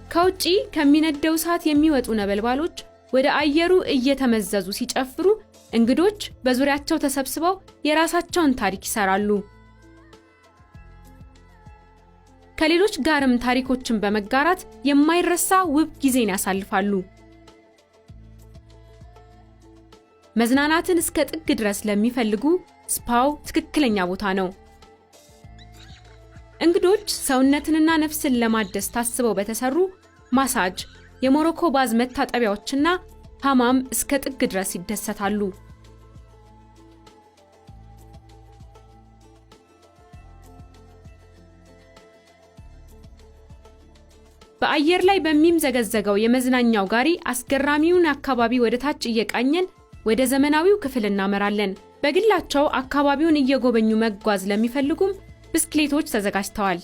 ከውጪ ከሚነደው እሳት የሚወጡ ነበልባሎች ወደ አየሩ እየተመዘዙ ሲጨፍሩ እንግዶች በዙሪያቸው ተሰብስበው የራሳቸውን ታሪክ ይሰራሉ። ከሌሎች ጋርም ታሪኮችን በመጋራት የማይረሳ ውብ ጊዜን ያሳልፋሉ። መዝናናትን እስከ ጥግ ድረስ ለሚፈልጉ ስፓው ትክክለኛ ቦታ ነው። እንግዶች ሰውነትንና ነፍስን ለማደስ ታስበው በተሰሩ ማሳጅ፣ የሞሮኮ ባዝ መታጠቢያዎችና ሐማም እስከ ጥግ ድረስ ይደሰታሉ። በአየር ላይ በሚምዘገዘገው የመዝናኛው ጋሪ አስገራሚውን አካባቢ ወደ ታች እየቃኘን ወደ ዘመናዊው ክፍል እናመራለን። በግላቸው አካባቢውን እየጎበኙ መጓዝ ለሚፈልጉም ብስክሌቶች ተዘጋጅተዋል።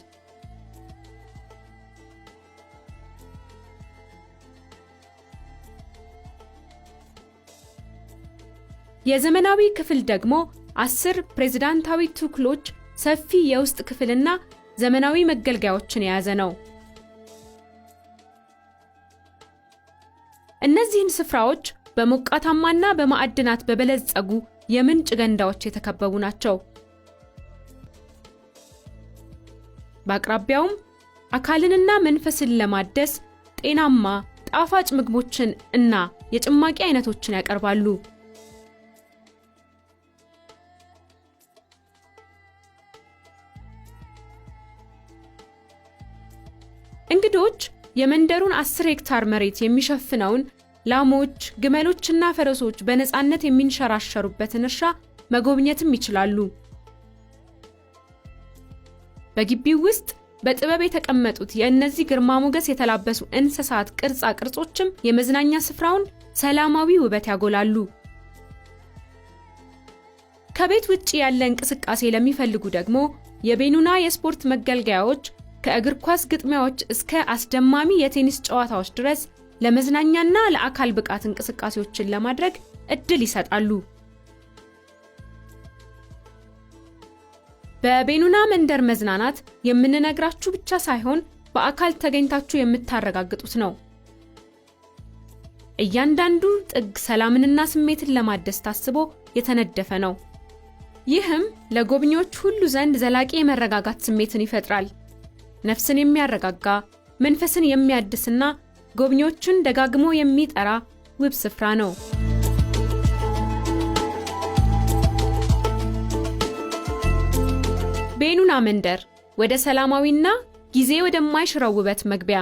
የዘመናዊ ክፍል ደግሞ 10 ፕሬዝዳንታዊ ቱክሎች፣ ሰፊ የውስጥ ክፍልና ዘመናዊ መገልገያዎችን የያዘ ነው። እነዚህን ስፍራዎች በሞቃታማና በማዕድናት በበለጸጉ የምንጭ ገንዳዎች የተከበቡ ናቸው። በአቅራቢያውም አካልንና መንፈስን ለማደስ ጤናማ ጣፋጭ ምግቦችን እና የጭማቂ አይነቶችን ያቀርባሉ። እንግዶች የመንደሩን 10 ሄክታር መሬት የሚሸፍነውን ላሞች፣ ግመሎችና ፈረሶች በነፃነት የሚንሸራሸሩበትን እርሻ መጎብኘትም ይችላሉ። በግቢው ውስጥ በጥበብ የተቀመጡት የእነዚህ ግርማ ሞገስ የተላበሱ እንስሳት ቅርጻ ቅርጾችም የመዝናኛ ስፍራውን ሰላማዊ ውበት ያጎላሉ። ከቤት ውጪ ያለ እንቅስቃሴ ለሚፈልጉ ደግሞ የቤኑና የስፖርት መገልገያዎች ከእግር ኳስ ግጥሚያዎች እስከ አስደማሚ የቴኒስ ጨዋታዎች ድረስ ለመዝናኛና ለአካል ብቃት እንቅስቃሴዎችን ለማድረግ እድል ይሰጣሉ። በቤኑና መንደር መዝናናት የምንነግራችሁ ብቻ ሳይሆን በአካል ተገኝታችሁ የምታረጋግጡት ነው። እያንዳንዱ ጥግ ሰላምንና ስሜትን ለማደስ ታስቦ የተነደፈ ነው። ይህም ለጎብኚዎች ሁሉ ዘንድ ዘላቂ የመረጋጋት ስሜትን ይፈጥራል። ነፍስን የሚያረጋጋ፣ መንፈስን የሚያድስና ጎብኚዎችን ደጋግሞ የሚጠራ ውብ ስፍራ ነው። ቤኑና መንደር ወደ ሰላማዊና ጊዜ ወደማይሽረው ውበት መግቢያ።